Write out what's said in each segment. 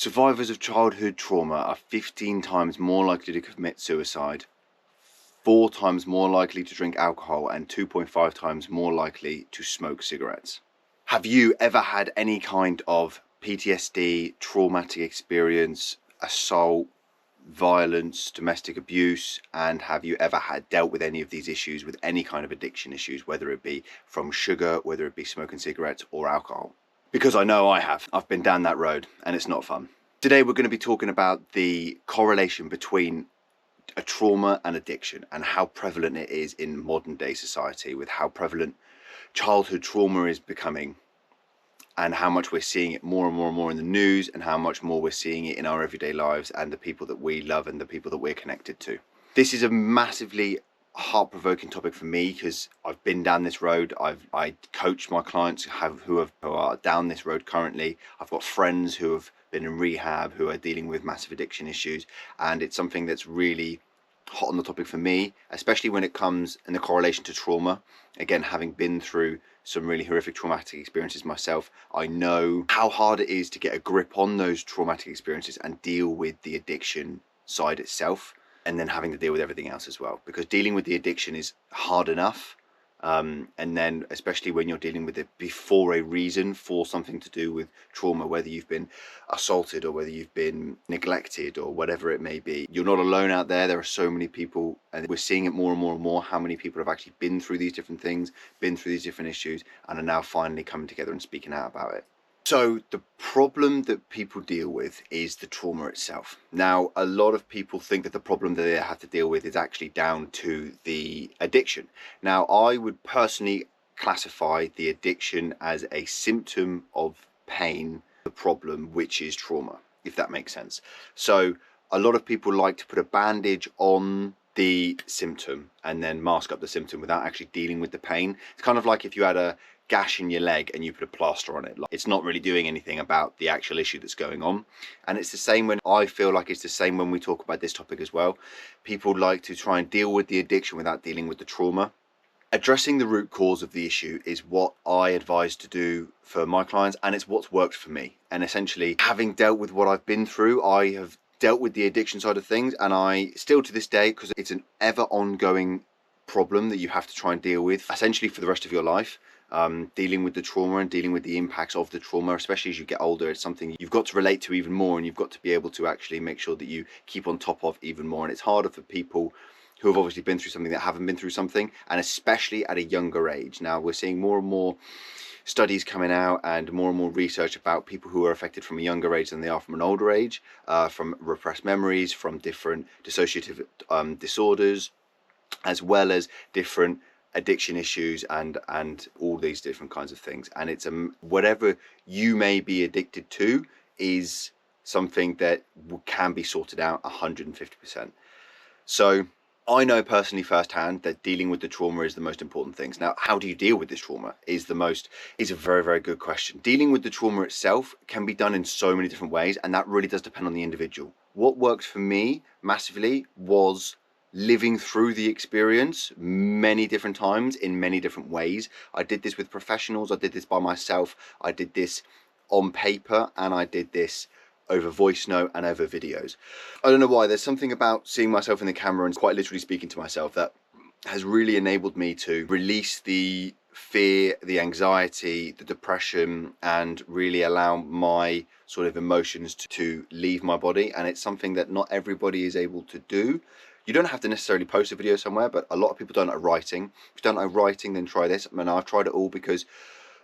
Survivors of childhood trauma are 15 times more likely to commit suicide, 4 times more likely to drink alcohol, and 2.5 times more likely to smoke cigarettes. Have you ever had any kind of PTSD, traumatic experience, assault, violence, domestic abuse, and have you ever dealt with any of these issues, with any kind of addiction issues, whether it be from sugar, whether it be smoking cigarettes or alcohol? Because I know I have. I've been down that road and it's not fun. Today we're going to be talking about the correlation between a trauma and addiction and how prevalent it is in modern day society, with how prevalent childhood trauma is becoming and how much we're seeing it more and more and more in the news, and how much more we're seeing it in our everyday lives and the people that we love and the people that we're connected to. This is a massively heart-provoking topic for me because I've been down this road. I coach my clients who are down this road currently. I've got friends who have been in rehab who are dealing with massive addiction issues, and it's something that's really hot on the topic for me, especially when it comes in the correlation to trauma. Again, having been through some really horrific traumatic experiences myself, I know how hard it is to get a grip on those traumatic experiences and deal with the addiction side itself, and then having to deal with everything else as well, because dealing with the addiction is hard enough, and then especially when you're dealing with it before a reason for something to do with trauma, whether you've been assaulted or whether you've been neglected or whatever it may be. You're not alone out there. There are so many people, and we're seeing it more and more and more, how many people have actually been through these different things, been through these different issues, and are now finally coming together and speaking out about it. So the problem that people deal with is the trauma itself. Now, a lot of people think that the problem that they have to deal with is actually down to the addiction. Now, I would personally classify the addiction as a symptom of pain, the problem, which is trauma, if that makes sense. So a lot of people like to put a bandage on the symptom and then mask up the symptom without actually dealing with the pain. It's kind of like if you had a gash in your leg and you put a plaster on it. It's not really doing anything about the actual issue that's going on. And it's the same when I feel like it's the same when we talk about this topic as well. People like to try and deal with the addiction without dealing with the trauma. Addressing the root cause of the issue is what I advise to do for my clients, and it's what's worked for me. And essentially, having dealt with what I've been through, I have dealt with the addiction side of things, and I still to this day, because it's an ever ongoing problem that you have to try and deal with essentially for the rest of your life. Dealing with the trauma and dealing with the impacts of the trauma, especially as you get older, it's something you've got to relate to even more, and you've got to be able to actually make sure that you keep on top of even more. And it's harder for people who have obviously been through something that haven't been through something, and especially at a younger age. Now we're seeing more and more studies coming out and more research about people who are affected from a younger age than they are from an older age, from repressed memories, from different dissociative disorders, as well as different addiction issues and all these different kinds of things. And it's whatever you may be addicted to is something that can be sorted out 150%. So I know personally firsthand that dealing with the trauma is the most important things. Now, how do you deal with this trauma is a very, very good question. Dealing with the trauma itself can be done in so many different ways, and that really does depend on the individual. What worked for me massively was living through the experience many different times in many different ways. I did this with professionals, I did this by myself, I did this on paper, and I did this over voice note and over videos. I don't know why, there's something about seeing myself in the camera and quite literally speaking to myself that has really enabled me to release the fear, the anxiety, the depression, and really allow my sort of emotions to leave my body. And it's something that not everybody is able to do. You don't have to necessarily post a video somewhere, but a lot of people don't like writing. If you don't like writing, then try this. I mean, I've tried it all because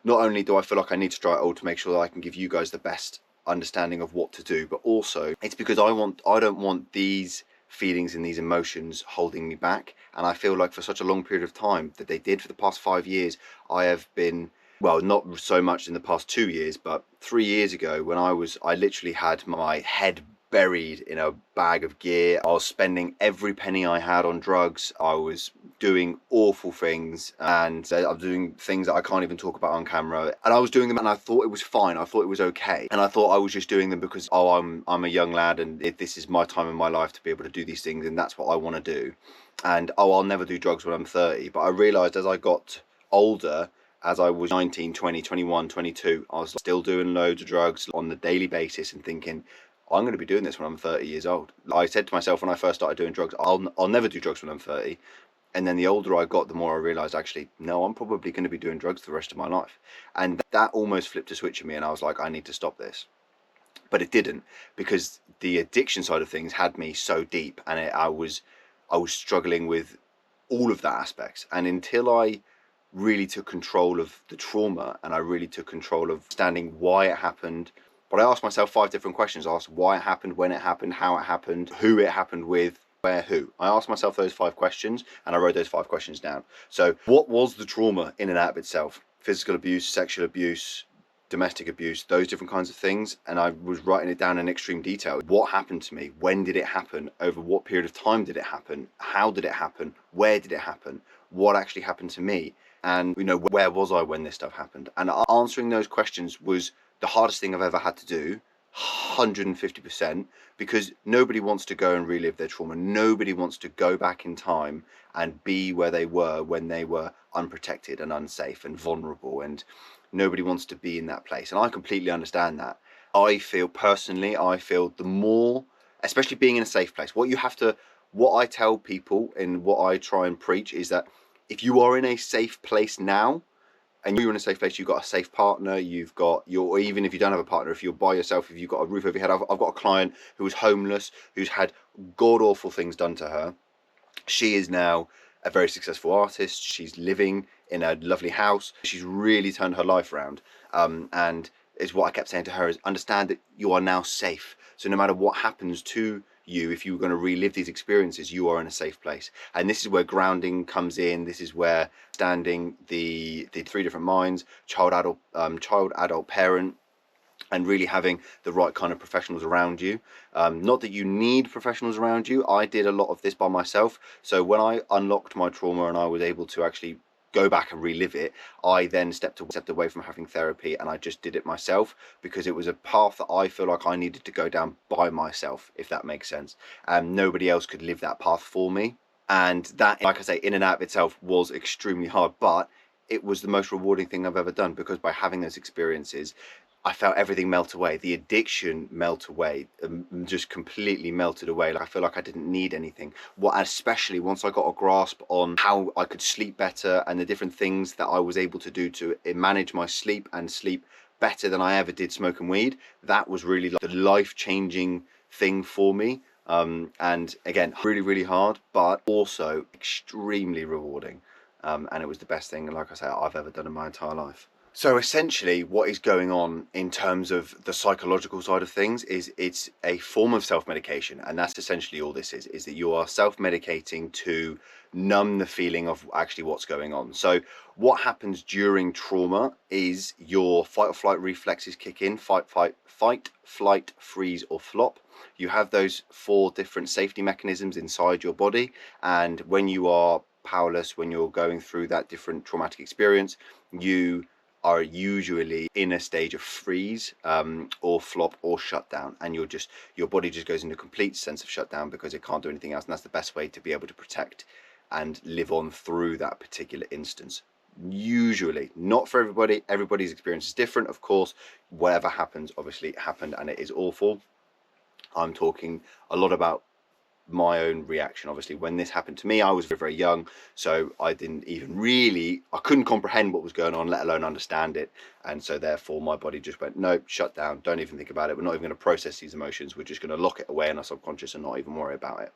not only do I feel like I need to try it all to make sure that I can give you guys the best understanding of what to do, but also it's because I don't want these feelings and these emotions holding me back. And I feel like for such a long period of time that they did for the past 5 years, I have been, well, not so much in the past 2 years, but 3 years ago when I literally had my head buried in a bag of gear. I was spending every penny I had on drugs. I was doing awful things, and I'm doing things that I can't even talk about on camera. And I was doing them and I thought it was fine. I thought it was okay. And I thought I was just doing them because, oh, I'm a young lad and this is my time in my life to be able to do these things, and that's what I want to do. And oh, I'll never do drugs when I'm 30. But I realized as I got older, as I was 19, 20, 21, 22, I was still doing loads of drugs on a daily basis and thinking, I'm going to be doing this when I'm 30 years old. I said to myself when I first started doing drugs, I'll never do drugs when I'm 30. And then the older I got, the more I realized, actually, no, I'm probably going to be doing drugs the rest of my life. And that almost flipped a switch in me, and I was like, I need to stop this. But it didn't, because the addiction side of things had me so deep, and I was struggling with all of that aspects. And until I really took control of the trauma, and I really took control of understanding why it happened. But I asked myself 5 different questions. I asked why it happened, when it happened, how it happened, who it happened with, where, who. I asked myself those 5 questions, and I wrote those 5 questions down. So what was the trauma in and out of itself? Physical abuse, sexual abuse, domestic abuse, those different kinds of things. And I was writing it down in extreme detail. What happened to me? When did it happen? Over what period of time did it happen? How did it happen? Where did it happen? What actually happened to me? And, you know, where was I when this stuff happened? And answering those questions was the hardest thing I've ever had to do, 150%, because nobody wants to go and relive their trauma. Nobody wants to go back in time and be where they were when they were unprotected and unsafe and vulnerable. And nobody wants to be in that place. And I completely understand that. I feel the more, especially being in a safe place, what I tell people and what I try and preach is that if you are in a safe place now, and you're in a safe place, you've got a safe partner, or even if you don't have a partner, if you're by yourself, if you've got a roof over your head. I've got a client who was homeless, who's had god-awful things done to her. She is now a very successful artist. She's living in a lovely house. She's really turned her life around. And is what I kept saying to her is, understand that you are now safe. So no matter what happens to you, if you're going to relive these experiences, you are in a safe place. And this is where grounding comes in. This is where standing the 3 different minds, child, adult, parent, and really having the right kind of professionals around you. Not that you need professionals around you. I did a lot of this by myself. So when I unlocked my trauma and I was able to actually go back and relive it, I then stepped away from having therapy, and I just did it myself, because it was a path that I feel like I needed to go down by myself, if that makes sense. Nobody else could live that path for me. And that, like I say, in and out of itself was extremely hard, but it was the most rewarding thing I've ever done, because by having those experiences, I felt everything melt away. The addiction melt away, just completely melted away. Like, I feel like I didn't need anything. Especially once I got a grasp on how I could sleep better and the different things that I was able to do to manage my sleep and sleep better than I ever did smoking weed. That was really like the life-changing thing for me. And again, really, really hard, but also extremely rewarding. And it was the best thing, like I say, I've ever done in my entire life. So essentially what is going on in terms of the psychological side of things is it's a form of self-medication, and that's essentially all this is that you are self-medicating to numb the feeling of actually what's going on. So what happens during trauma is your fight or flight reflexes kick in: fight, flight, freeze, or flop. You have those 4 different safety mechanisms inside your body, and when you are powerless, when you're going through that different traumatic experience, you are usually in a stage of freeze, or flop, or shutdown, and your body just goes into a complete sense of shutdown because it can't do anything else. And that's the best way to be able to protect and live on through that particular instance. Usually, not for everybody. Everybody's experience is different, of course. Whatever happens, obviously it happened and it is awful. I'm talking a lot about my own reaction. Obviously, when this happened to me, I was very, very young, so I couldn't comprehend what was going on, let alone understand it. And so therefore my body just went, no, shut down, don't even think about it. We're not even going to process these emotions. We're just going to lock it away in our subconscious and not even worry about it.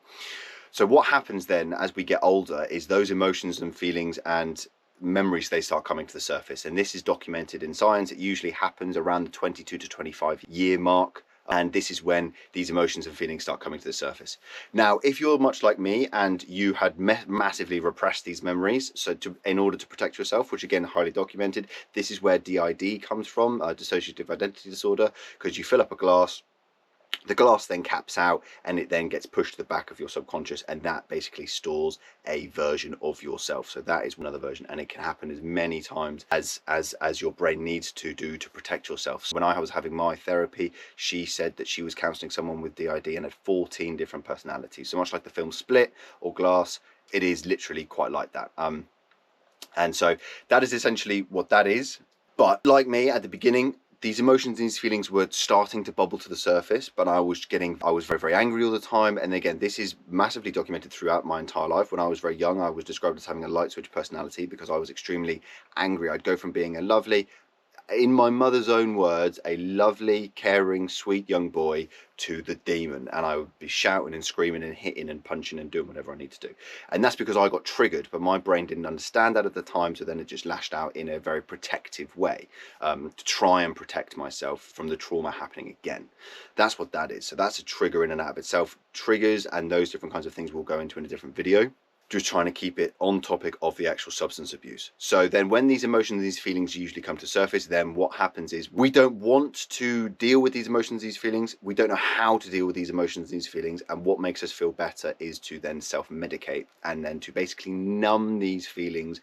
So what happens then as we get older is those emotions and feelings and memories, they start coming to the surface. And this is documented in science. It usually happens around the 22 to 25 year mark. And this is when these emotions and feelings start coming to the surface. Now, if you're much like me and you had massively repressed these memories, so in order to protect yourself, which again, highly documented, this is where DID comes from, dissociative identity disorder, because you fill up a glass, the glass then caps out, and it then gets pushed to the back of your subconscious, and that basically stores a version of yourself. So that is another version, and it can happen as many times as your brain needs to do to protect yourself. So when I was having my therapy, she said that she was counseling someone with DID and had 14 different personalities. So much like the film Split or Glass, it is literally quite like that. And so that is essentially what that is. But like me at the beginning, these emotions, these feelings were starting to bubble to the surface, but I was very, very angry all the time. And again, this is massively documented throughout my entire life. When I was very young, I was described as having a light switch personality because I was extremely angry. I'd go from being a lovely, in my mother's own words, a lovely, caring, sweet young boy to the demon. And I would be shouting and screaming and hitting and punching and doing whatever I need to do. And that's because I got triggered, but my brain didn't understand that at the time. So then it just lashed out in a very protective way, to try and protect myself from the trauma happening again. That's what that is. So that's a trigger in and out of itself. Triggers and those different kinds of things we'll go into in a different video, just trying to keep it on topic of the actual substance abuse. So then when these emotions, these feelings usually come to surface, then what happens is we don't want to deal with these emotions, these feelings. We don't know how to deal with these emotions, these feelings. And what makes us feel better is to then self-medicate and then to basically numb these feelings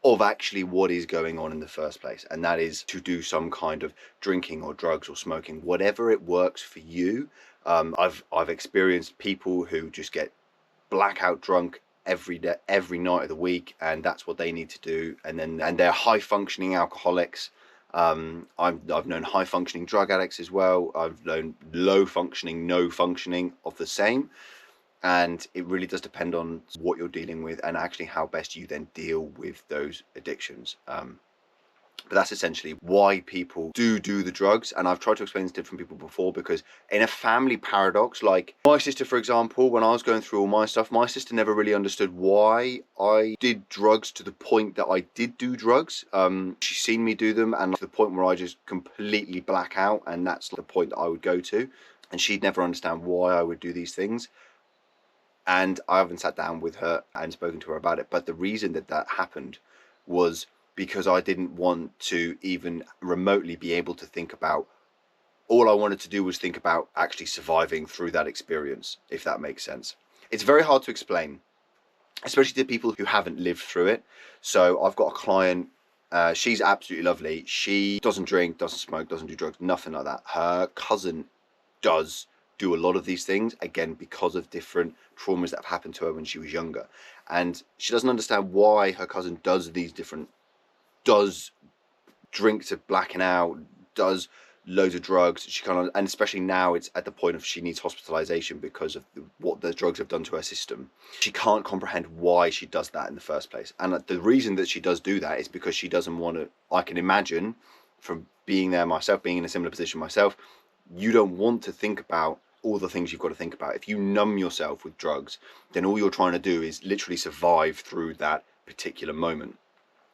of actually what is going on in the first place. And that is to do some kind of drinking or drugs or smoking, whatever it works for you. I've experienced people who just get blackout drunk every day, every night of the week, and that's what they need to do. And they're high functioning alcoholics. I've known high functioning drug addicts as well. I've known low functioning, no functioning of the same. And it really does depend on what you're dealing with and actually how best you then deal with those addictions. But that's essentially why people do the drugs. And I've tried to explain this to different people before, because in a family paradox, like my sister, for example, when I was going through all my stuff, my sister never really understood why I did drugs to the point that I did do drugs. She's seen me do them, and to the point where I just completely black out, and that's the point that I would go to. And she'd never understand why I would do these things. And I haven't sat down with her and spoken to her about it. But the reason that happened was because I didn't want to even remotely be able to think about, all I wanted to do was think about actually surviving through that experience, if that makes sense. It's very hard to explain, especially to people who haven't lived through it. So I've got a client, she's absolutely lovely. She doesn't drink, doesn't smoke, doesn't do drugs, nothing like that. Her cousin does do a lot of these things, again, because of different traumas that have happened to her when she was younger. And she doesn't understand why her cousin does drink to blacking out, does loads of drugs. She kind of, and especially now it's at the point of she needs hospitalization because of what the drugs have done to her system. She can't comprehend why she does that in the first place. And the reason that she does do that is because she doesn't want to, I can imagine from being there myself, being in a similar position myself, you don't want to think about all the things you've got to think about. If you numb yourself with drugs, then all you're trying to do is literally survive through that particular moment.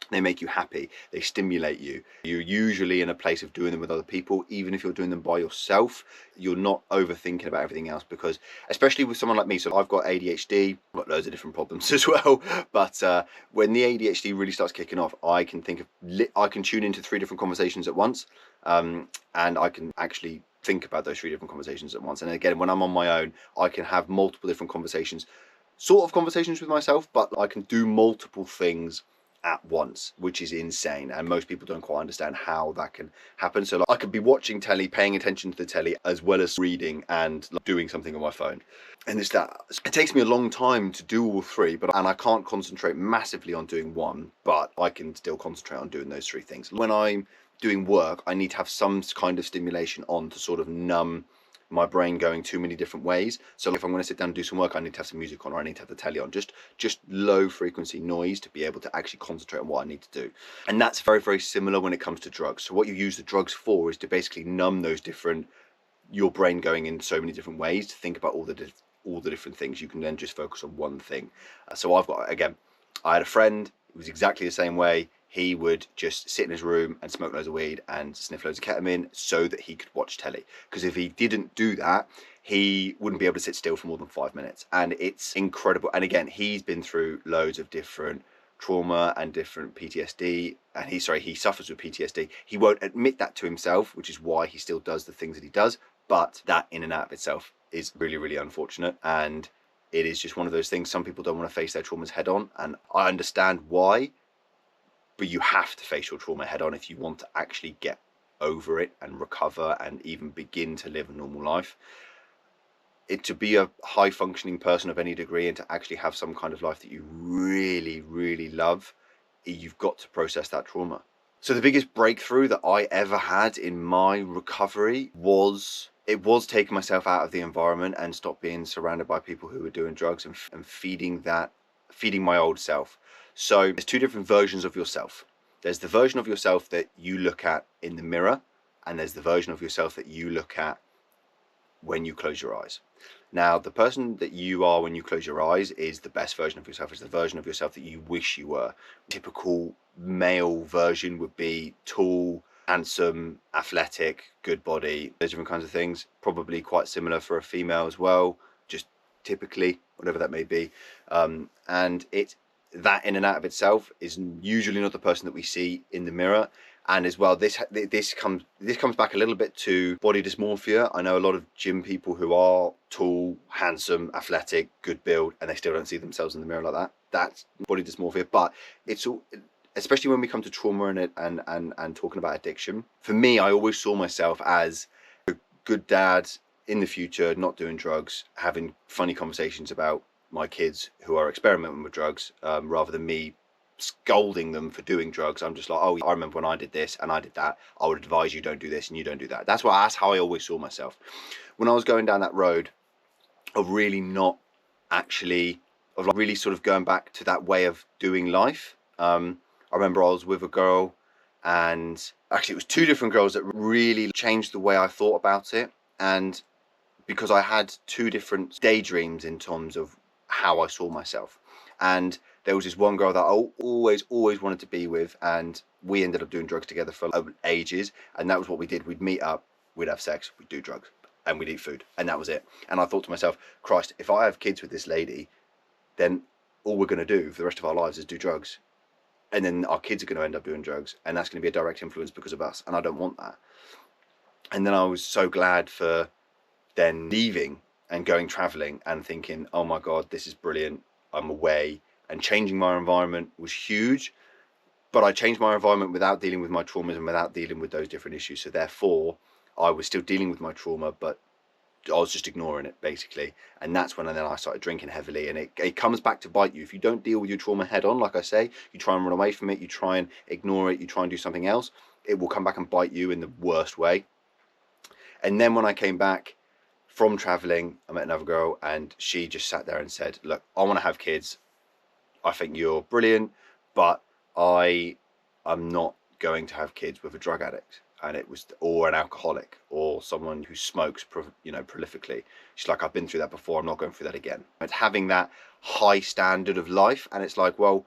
They make you happy, they stimulate you. You're usually in a place of doing them with other people. Even if you're doing them by yourself, you're not overthinking about everything else, because especially with someone like me, so I've got ADHD, I've got loads of different problems as well, but when the ADHD really starts kicking off, I can tune into 3 different conversations at once, and I can actually think about those 3 different conversations at once. And again, when I'm on my own, I can have multiple different conversations, sort of conversations with myself, but I can do multiple things at once, which is insane, and most people don't quite understand how that can happen. So I could be watching telly, paying attention to the telly, as well as reading and doing something on my phone. And it takes me a long time to do all 3, and I can't concentrate massively on doing one, but I can still concentrate on doing those 3 things. When I'm doing work, I need to have some kind of stimulation on to sort of numb my brain going too many different ways. So if I'm going to sit down and do some work, I need to have some music on, or I need to have the telly on, just low frequency noise to be able to actually concentrate on what I need to do. And that's very, very similar when it comes to drugs. So what you use the drugs for is to basically numb your brain going in so many different ways to think about all the different things. You can then just focus on one thing. So I had a friend who was exactly the same way. He would just sit in his room and smoke loads of weed and sniff loads of ketamine so that he could watch telly. Because if he didn't do that, he wouldn't be able to sit still for more than 5 minutes. And it's incredible. And again, he's been through loads of different trauma and different PTSD. And he suffers with PTSD. He won't admit that to himself, which is why he still does the things that he does. But that in and out of itself is really, really unfortunate. And it is just one of those things. Some people don't want to face their traumas head on. And I understand why. But you have to face your trauma head on if you want to actually get over it and recover and even begin to live a normal life. To be a high functioning person of any degree and to actually have some kind of life that you really, really love, you've got to process that trauma. So the biggest breakthrough that I ever had in my recovery was taking myself out of the environment and stop being surrounded by people who were doing drugs, and feeding my old self. So there's two different versions of yourself. There's the version of yourself that you look at in the mirror, and there's the version of yourself that you look at when you close your eyes. Now, the person that you are when you close your eyes is the best version of yourself. It's the version of yourself that you wish you were. Typical male version would be tall, handsome, athletic, good body, those different kinds of things. Probably quite similar for a female as well, just typically, whatever that may be. And that in and out of itself is usually not the person that we see in the mirror. And as well, this comes back a little bit to body dysmorphia. I know a lot of gym people who are tall, handsome, athletic, good build, and they still don't see themselves in the mirror like that. That's body dysmorphia. But it's all, especially when we come to trauma and talking about addiction. For me, I always saw myself as a good dad in the future, not doing drugs, having funny conversations about my kids who are experimenting with drugs, rather than me scolding them for doing drugs. I'm just like, oh, I remember when I did this and I did that. I would advise you don't do this and you don't do that. That's how I always saw myself. When I was going down that road of really not actually, of like really sort of going back to that way of doing life. I remember I was with a girl, and actually it was two different girls that really changed the way I thought about it. And because I had two different daydreams in terms of how I saw myself. And there was this one girl that I always wanted to be with, and we ended up doing drugs together for ages. And that was what we did. We'd meet up, we'd have sex, we'd do drugs, and we'd eat food, and that was it. And I thought to myself, Christ, if I have kids with this lady, then all we're going to do for the rest of our lives is do drugs. And then our kids are going to end up doing drugs, and that's going to be a direct influence because of us. And I don't want that. And then I was so glad for then leaving and going traveling and thinking, oh my God, this is brilliant. I'm away. And changing my environment was huge. But I changed my environment without dealing with my traumas and without dealing with those different issues. So therefore, I was still dealing with my trauma, but I was just ignoring it, basically. And that's when then I started drinking heavily. And it comes back to bite you. If you don't deal with your trauma head on, like I say, you try and run away from it, you try and ignore it, you try and do something else, it will come back and bite you in the worst way. And then when I came back from traveling, I met another girl, and she just sat there and said, look, I want to have kids. I think you're brilliant, but I'm not going to have kids with a drug addict. And it was, or an alcoholic, or someone who smokes, prolifically. She's like, I've been through that before. I'm not going through that again. It's having that high standard of life. And it's like, well,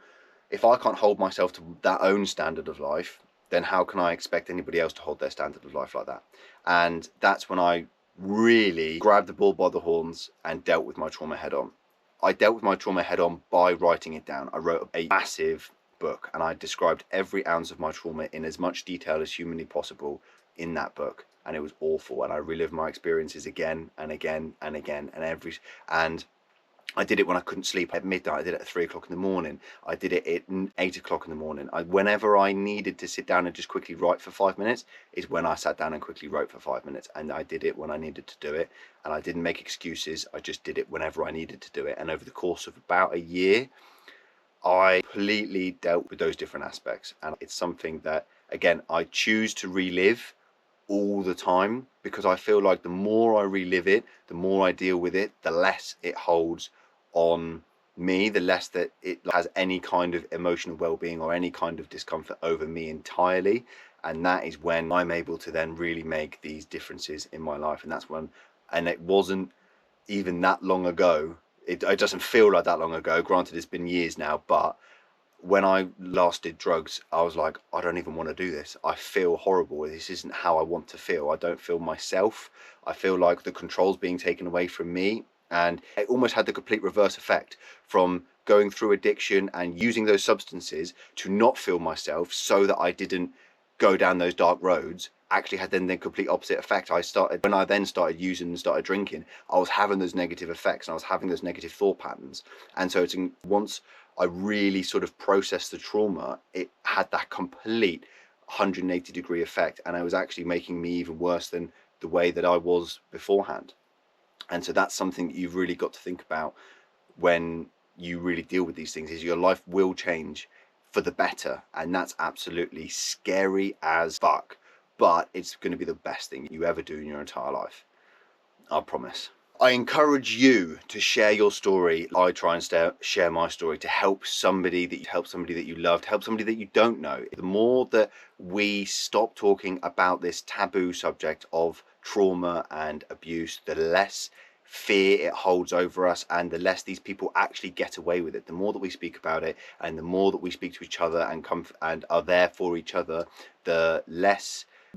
if I can't hold myself to that own standard of life, then how can I expect anybody else to hold their standard of life like that? And that's when I really grabbed the bull by the horns and dealt with my trauma head on. I dealt with my trauma head on by writing it down. I wrote a massive book, and I described every ounce of my trauma in as much detail as humanly possible in that book. And it was awful. And I relived my experiences again and again and again, and I did it when I couldn't sleep at midnight. I did it at 3 o'clock in the morning. I did it at 8 o'clock in the morning. Whenever I needed to sit down and just quickly write for 5 minutes is when I sat down and quickly wrote for 5 minutes. And I did it when I needed to do it. And I didn't make excuses. I just did it whenever I needed to do it. And over the course of about a year, I completely dealt with those different aspects. And it's something that, again, I choose to relive all the time, because I feel like the more I relive it, the more I deal with it, the less it holds on me, the less that it has any kind of emotional well-being or any kind of discomfort over me entirely. And that is when I'm able to then really make these differences in my life. And that's when, and it wasn't even that long ago, it doesn't feel like that long ago, granted it's been years now, but when I last did drugs, I was like, I don't even want to do this. I feel horrible. This isn't how I want to feel. I don't feel myself. I feel like the control's being taken away from me. And it almost had the complete reverse effect from going through addiction and using those substances to not feel myself, so that I didn't go down those dark roads. Actually had then the complete opposite effect. When I then started using and started drinking, I was having those negative effects, and I was having those negative thought patterns. And so once I really sort of processed the trauma, it had that complete 180-degree effect, and it was actually making me even worse than the way that I was beforehand. And so that's something that you've really got to think about when you really deal with these things, is your life will change for the better, and that's absolutely scary as fuck, but it's going to be the best thing you ever do in your entire life. I promise. I encourage you to share your story. I try and share my story to help somebody that you loved, help somebody that you don't know. The more that we stop talking about this taboo subject of trauma and abuse, the less fear it holds over us, and the less these people actually get away with it. The more that we speak about it, and the more that we speak to each other and come and are there for each other, the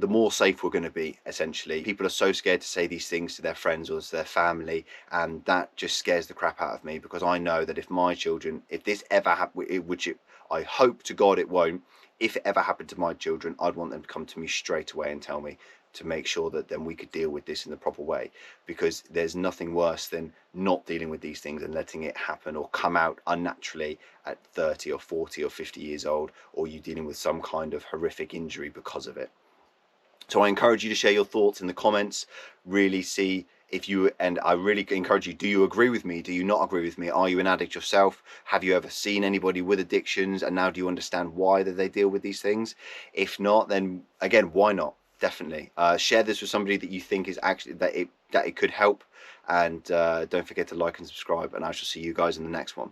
more safe we're going to be. Essentially, people are so scared to say these things to their friends or to their family, and that just scares the crap out of me, because I know that if my children, if this ever happened, which I hope to God it won't, if it ever happened to my children, I'd want them to come to me straight away and tell me, to make sure that then we could deal with this in the proper way, because there's nothing worse than not dealing with these things and letting it happen or come out unnaturally at 30 or 40 or 50 years old, or you dealing with some kind of horrific injury because of it. So I encourage you to share your thoughts in the comments, really see if you, and I really encourage you, do you agree with me? Do you not agree with me? Are you an addict yourself? Have you ever seen anybody with addictions, and now do you understand why that they deal with these things? If not, then again, why not? Definitely share this with somebody that you think is actually that it could help, and don't forget to like and subscribe, and I shall see you guys in the next one.